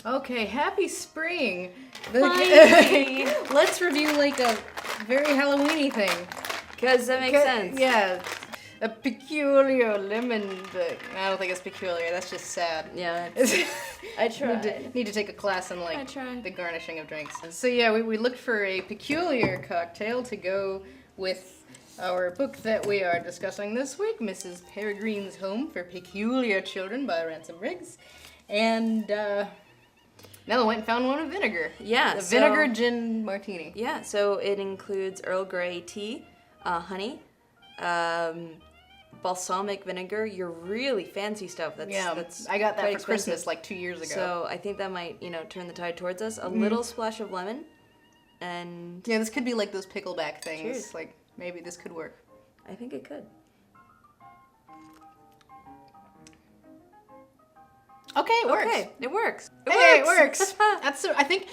Okay, happy spring. Finally. Let's review like a very Halloween-y thing. Because that makes sense. Yeah. A peculiar lemon book. I don't think it's peculiar, that's just sad. Yeah, I tried. Need to take a class on I tried. the garnishing of drinks. So yeah, we looked for a peculiar cocktail to go with our book that we are discussing this week, Mrs. Peregrine's Home for Peculiar Children by Ransom Riggs. And Nella went and found one of vinegar. Yeah. A vinegar gin martini. Yeah, so it includes Earl Grey tea, honey, balsamic vinegar, your really fancy stuff. That's I got that for expensive. Christmas like 2 years ago. So I think that might, turn the tide towards us. A little splash of lemon, and yeah, this could be like those pickleback things. Cheers. Like maybe this could work. I think it could. Okay, it works. Okay, it works. It works. I think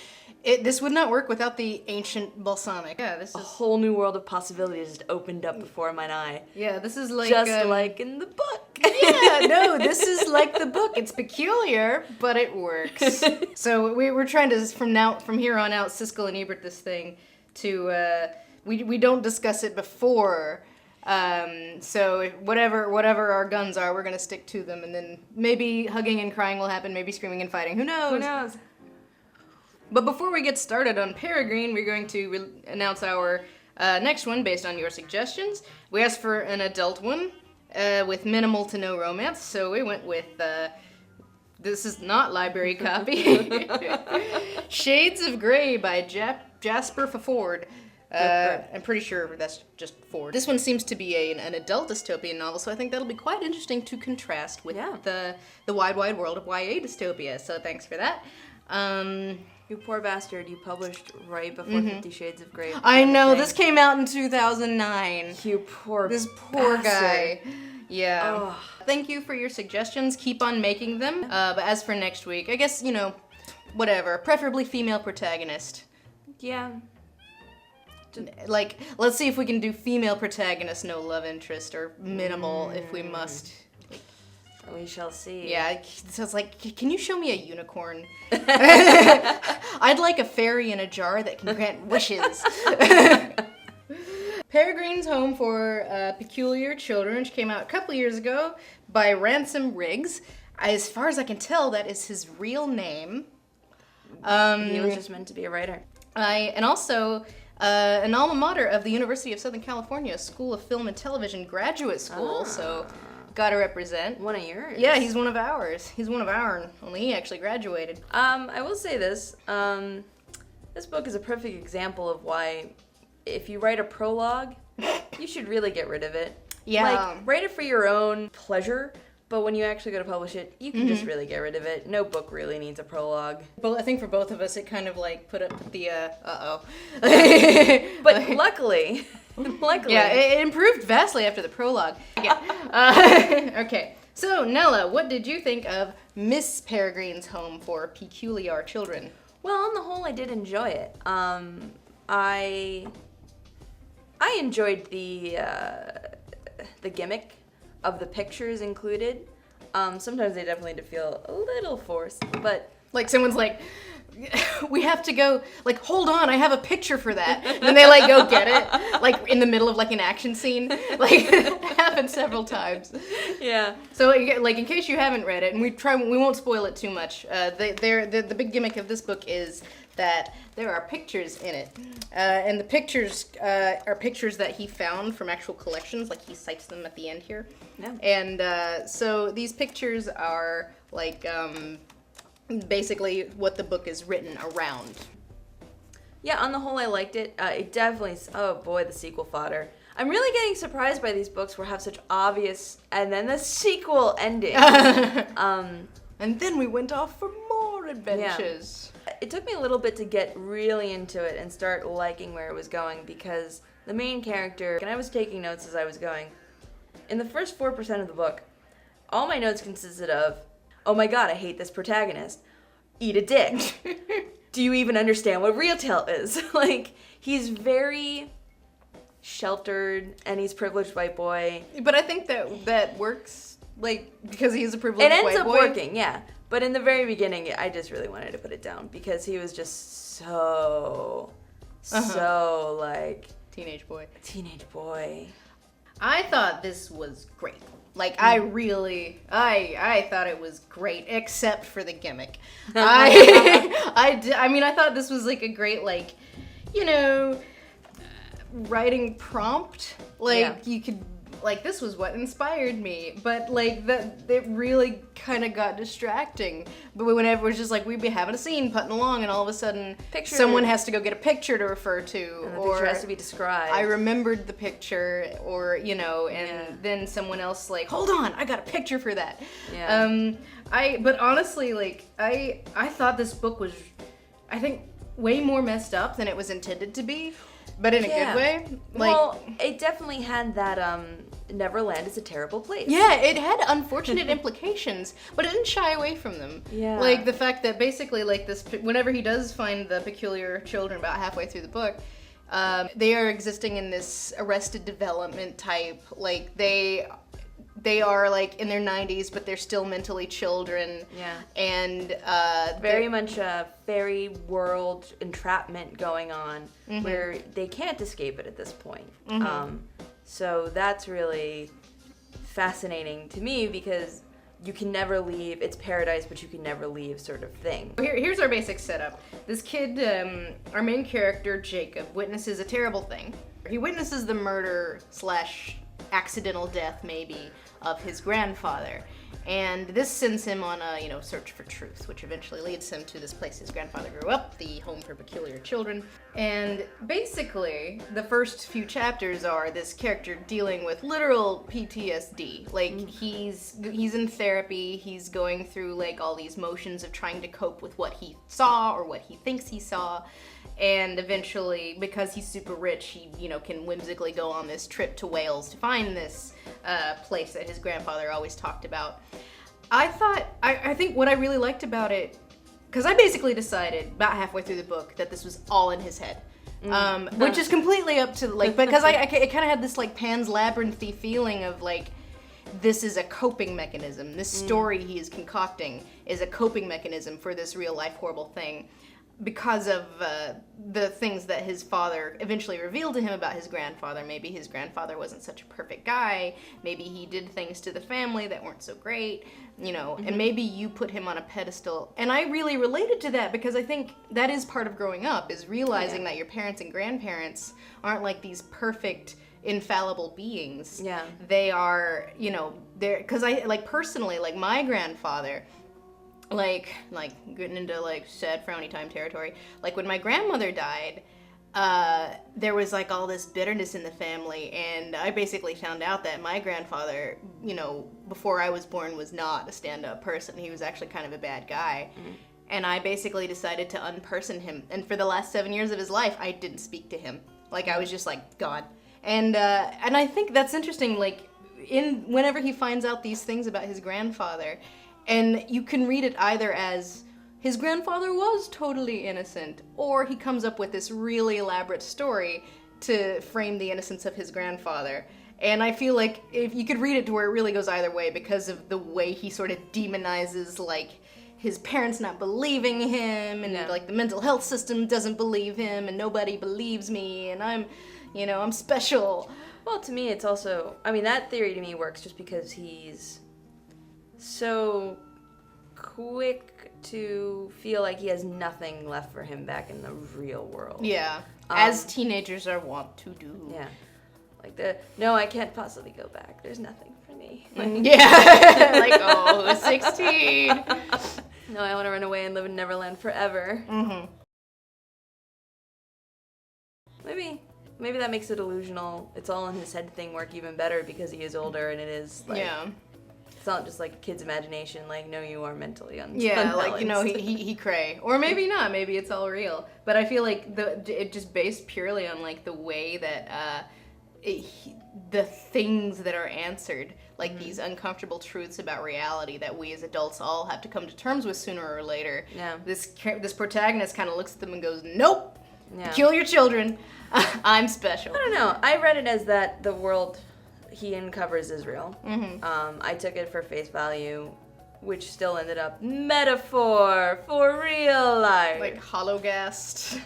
this would not work without the ancient balsamic. Yeah, this A is whole new world of possibilities just opened up before mine eye. yeah, this is like Just like in the book. yeah, no, this is like the book. It's peculiar, but it works. So we're trying to from here on out Siskel and Ebert this thing to we don't discuss it before. So whatever our guns are, we're gonna stick to them, and then maybe hugging and crying will happen, maybe screaming and fighting. Who knows? Who knows? But before we get started on Peregrine, we're going to announce our next one based on your suggestions. We asked for an adult one with minimal to no romance, so we went with this is not library copy. Shades of Grey by Jasper Ford. I'm pretty sure that's just Ford. This one seems to be an adult dystopian novel, so I think that'll be quite interesting to contrast with the wide world of YA dystopia. So thanks for that. You poor bastard, you published right before 50 Shades of Grey. I know, this came out in 2009. You poor This poor bastard. guy. Yeah. Ugh. Thank you for your suggestions. Keep on making them. But as for next week, I guess, whatever. Preferably female protagonist. Yeah. Like, let's see if we can do female protagonist, no love interest, or minimal if we must. We shall see. Yeah, so it's like, can you show me a unicorn? I'd like a fairy in a jar that can grant wishes. Peregrine's Home for Peculiar Children, which came out a couple years ago by Ransom Riggs. As far as I can tell, that is his real name. He was just meant to be a writer. And also an alma mater of the University of Southern California School of Film and Television Graduate School, so gotta represent. One of yours? Yeah, he's one of ours. He's one of ours, only he actually graduated. I will say this. This book is a perfect example of why if you write a prologue, you should really get rid of it. Yeah. Like, write it for your own pleasure, but when you actually go to publish it, you can just really get rid of it. No book really needs a prologue. Well, I think for both of us, it kind of like put up the, But luckily... Yeah, it improved vastly after the prologue. Yeah. Okay, so Nella, what did you think of Miss Peregrine's Home for Peculiar Children? Well, on the whole, I did enjoy it. I enjoyed the gimmick of the pictures included. Sometimes they definitely did feel a little forced, but... Like someone's like, we have to go, like, hold on, I have a picture for that. And then they, like, go get it, like, in the middle of, like, an action scene. Like, it happened several times. Yeah. So, like, in case you haven't read it, and we won't spoil it too much, the big gimmick of this book is that there are pictures in it. And the pictures are pictures that he found from actual collections, like, he cites them at the end here. Yeah. And so these pictures are, like, basically what the book is written around. Yeah, on the whole, I liked it. It definitely, oh boy, the sequel fodder. I'm really getting surprised by these books where have such obvious, and then the sequel ending. And then we went off for more adventures. Yeah. It took me a little bit to get really into it and start liking where it was going because the main character, and I was taking notes as I was going, in the first 4% of the book, all my notes consisted of, oh my god, I hate this protagonist. Eat a dick. Do you even understand what retail is? Like, he's very sheltered, and he's a privileged white boy. But I think that works, like, because he's a privileged white boy. It ends up working, yeah. But in the very beginning, I just really wanted to put it down because he was just so like Teenage boy. I thought this was great. Like, I thought it was great, except for the gimmick. I mean, I thought this was, like, a great, like, you know, writing prompt. Like, you could, like, this was what inspired me. But, like, it really kind of got distracting. But whenever it was just like, we'd be having a scene, putting along, and all of a sudden, someone has to go get a picture to refer to. And the picture has to be described. I remembered the picture, or, you know, and then someone else, like, hold on, I got a picture for that. Yeah. But honestly, like, I thought this book was, I think, way more messed up than it was intended to be. But in a good way. Like, well, it definitely had that, Neverland is a terrible place. Yeah, it had unfortunate implications, but it didn't shy away from them. Yeah. Like, the fact that basically, like, this, whenever he does find the peculiar children about halfway through the book, they are existing in this Arrested Development type, like, they are, like, in their 90s, but they're still mentally children. Yeah. And, very much a fairy world entrapment going on where they can't escape it at this point. So that's really fascinating to me because you can never leave. It's paradise, but you can never leave sort of thing. Here's our basic setup. This kid, our main character, Jacob, witnesses a terrible thing. He witnesses the murder / accidental death, maybe, of his grandfather. And this sends him on a, you know, search for truth, which eventually leads him to this place his grandfather grew up, the home for peculiar children. And basically, the first few chapters are this character dealing with literal PTSD. Like, he's in therapy, he's going through, like, all these motions of trying to cope with what he saw or what he thinks he saw. And eventually, because he's super rich, he, you know, can whimsically go on this trip to Wales to find this place that his grandfather always talked about. I think what I really liked about it, because I basically decided about halfway through the book that this was all in his head. Which is completely up to, like, because it kind of had this, like, Pan's Labyrinth-y feeling of, like, this is a coping mechanism. This story he is concocting is a coping mechanism for this real-life horrible thing. Because of the things that his father eventually revealed to him about his grandfather. Maybe his grandfather wasn't such a perfect guy. Maybe he did things to the family that weren't so great, you know, and maybe you put him on a pedestal. And I really related to that because I think that is part of growing up, is realizing that your parents and grandparents aren't like these perfect, infallible beings. Yeah. They are, you know, because I, like, personally, like, my grandfather, like getting into, like, sad frowny time territory. Like, when my grandmother died, there was, like, all this bitterness in the family, and I basically found out that my grandfather, you know, before I was born, was not a stand-up person. He was actually kind of a bad guy. And I basically decided to unperson him. And for the last 7 years of his life, I didn't speak to him. Like, I was just like, God. And I think that's interesting, like, whenever he finds out these things about his grandfather, and you can read it either as his grandfather was totally innocent, or he comes up with this really elaborate story to frame the innocence of his grandfather. And I feel like if you could read it to where it really goes either way because of the way he sort of demonizes, like, his parents not believing him, and like the mental health system doesn't believe him, and nobody believes me, and I'm special. Well, to me, it's also, I mean, that theory to me works just because he's so quick to feel like he has nothing left for him back in the real world. Yeah, as teenagers are wont to do. Yeah, like no, I can't possibly go back. There's nothing for me. Yeah, like, oh, 16. No, I want to run away and live in Neverland forever. Maybe that makes it illusional. It's all in his head thing work even better because he is older and it is, like, it's not just like a kid's imagination, like, no, you are mentally unbalanced. Yeah, like, you know, he cray. Or maybe not, maybe it's all real. But I feel like it just based purely on, like, the way that the things that are answered, like these uncomfortable truths about reality that we as adults all have to come to terms with sooner or later. Yeah. This protagonist kind of looks at them and goes, nope, peculiar children, I'm special. I don't know. I read it as that the world he uncovers is real. I took it for face value. which still ended up metaphor for real life. Like hologast.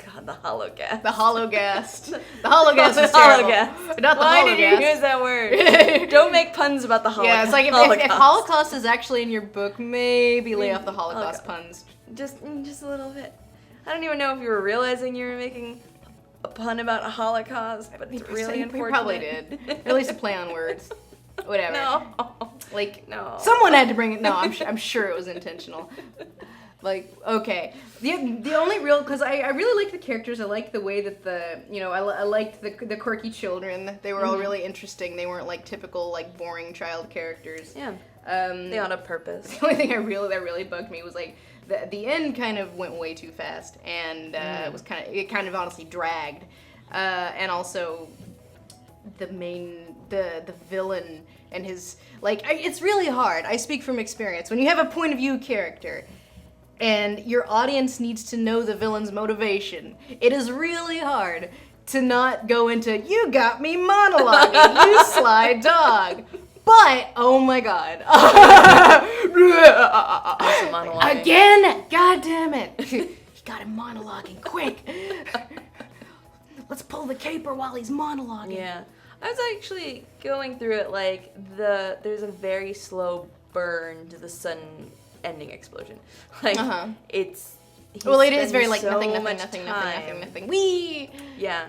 God, the hologast. The hologast. The hologast is terrible. But not the Why hologast. did you use that word? Don't make puns about the Holocaust. Yeah, it's like if Holocaust is actually in your book, maybe lay off the Holocaust puns. Just a little bit. I don't even know if you were realizing you were making a pun about a Holocaust, but it's really unfortunate. We probably did. At least a play on words. Whatever. No. Like, no. Someone had to bring it. No, I'm sure it was intentional. Like, okay. The only real, because I really liked the characters. I liked the way that I liked the quirky children. They were all really interesting. They weren't like typical like boring child characters. Yeah. They on a purpose. The only thing that really bugged me was like the end kind of went way too fast, and it kind of honestly dragged, and also the villain and his it's really hard. I speak from experience. When you have a point of view character and your audience needs to know the villain's motivation, it is really hard to not go into, you got me monologuing, you sly dog. But, oh my god. Again? God damn it. He got him monologuing, quick. Let's pull the caper while he's monologuing. Yeah. I was actually going through it like there's a very slow burn to the sudden ending explosion. Like it's it is very like so nothing. Wee! Yeah.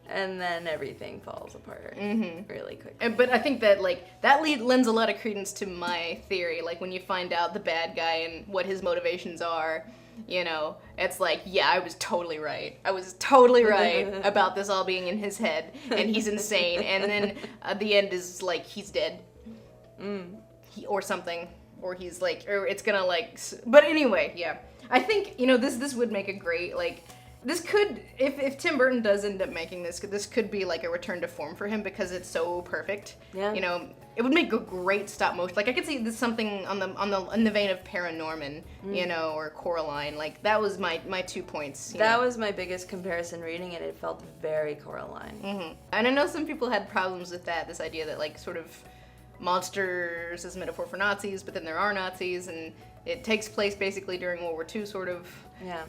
And then everything falls apart really quickly. But I think that that lends a lot of credence to my theory. Like when you find out the bad guy and what his motivations are, it's like, yeah, I was totally right. I was totally right about this all being in his head, and he's insane. And then the end is like he's dead, or something, or he's like, or it's gonna like. But anyway, yeah, I think this would make a great This could, if Tim Burton does end up making this could be like a return to form for him because it's so perfect. Yeah. It would make a great stop motion. Like I could see this something in the vein of Paranorman, or Coraline. Like that was my 2 points. That was my biggest comparison reading it. It felt very Coraline. And I know some people had problems with that. This idea that like sort of monsters is a metaphor for Nazis, but then there are Nazis and it takes place basically during World War II, sort of. Yeah.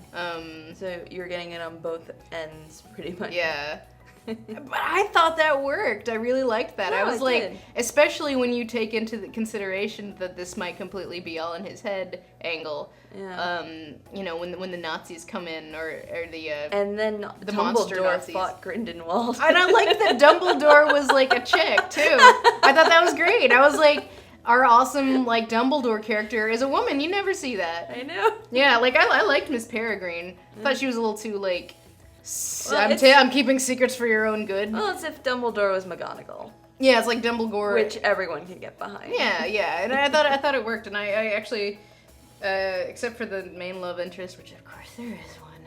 So you're getting it on both ends, pretty much. Yeah. But I thought that worked. I really liked that. No, I was it like, did. especially when you take into the consideration that this might completely be all in his head angle. Yeah. When the Nazis come in or the and then the monster Dumbledore Nazis. fought Grindelwald. And I liked that Dumbledore was like a chick too. I thought that was great. I was like, our awesome Dumbledore character is a woman. You never see that. I know. Yeah, I liked Miss Peregrine. I thought she was a little too Well, I'm keeping secrets for your own good. Well, it's if Dumbledore was McGonagall. Yeah, it's like Dumbledore, which everyone can get behind. Yeah, and I thought it worked, and I actually, except for the main love interest, which of course there is one,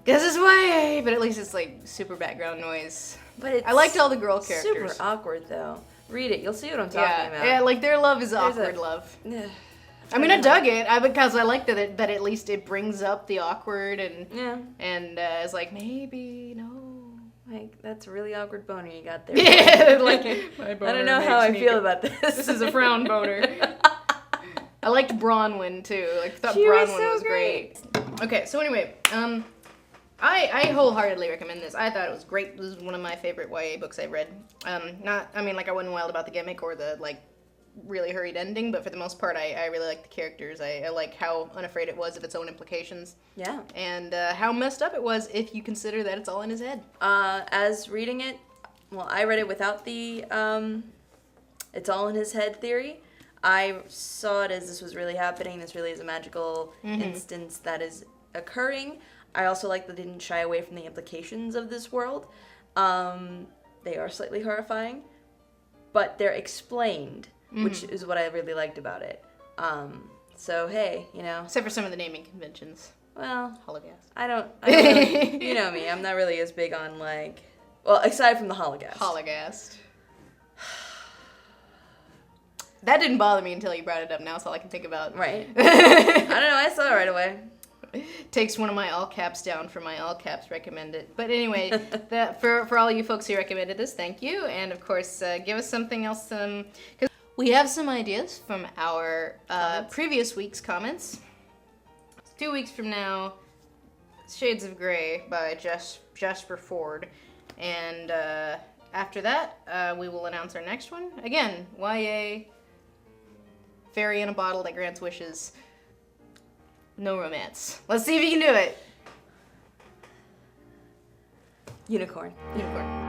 because it's YA, but at least it's like super background noise. But it's I liked all the girl characters. Super awkward though. Read it, you'll see what I'm talking about. Yeah, like their love is awkward love. I mean, I dug it because I liked that at least it brings up the awkward and it's like maybe no. Like that's a really awkward boner you got there. Yeah, like my boner I don't know how I feel about this. This is a frown boner. I liked Bronwyn too. I thought she Bronwyn was great. Okay, so anyway, I wholeheartedly recommend this. I thought it was great. This is one of my favorite YA books I've read. I wasn't wild about the gimmick or the really hurried ending, but for the most part, I really like the characters. I like how unafraid it was of its own implications. Yeah. And how messed up it was if you consider that it's all in his head. As reading it, well, I read it without the it's all in his head theory. I saw it as this was really happening. This really is a magical instance that is occurring. I also like that they didn't shy away from the implications of this world. They are slightly horrifying, but they're explained. Which is what I really liked about it. So hey, Except for some of the naming conventions. Well, Hologast. I don't really, you know me, I'm not really as big on aside from the Hologast. Hologast. That didn't bother me until you brought it up. Now it's all I can think about. Right. I don't know, I saw it right away. Takes one of my all caps down for my all caps recommended. But anyway, for all you folks who recommended this, thank you. And of course, give us something else. We have some ideas from our previous week's comments. 2 weeks from now, Shades of Grey by Jasper Ford. And after that, we will announce our next one. Again, YA, fairy in a bottle that grants wishes, no romance. Let's see if you can do it. Unicorn. Unicorn.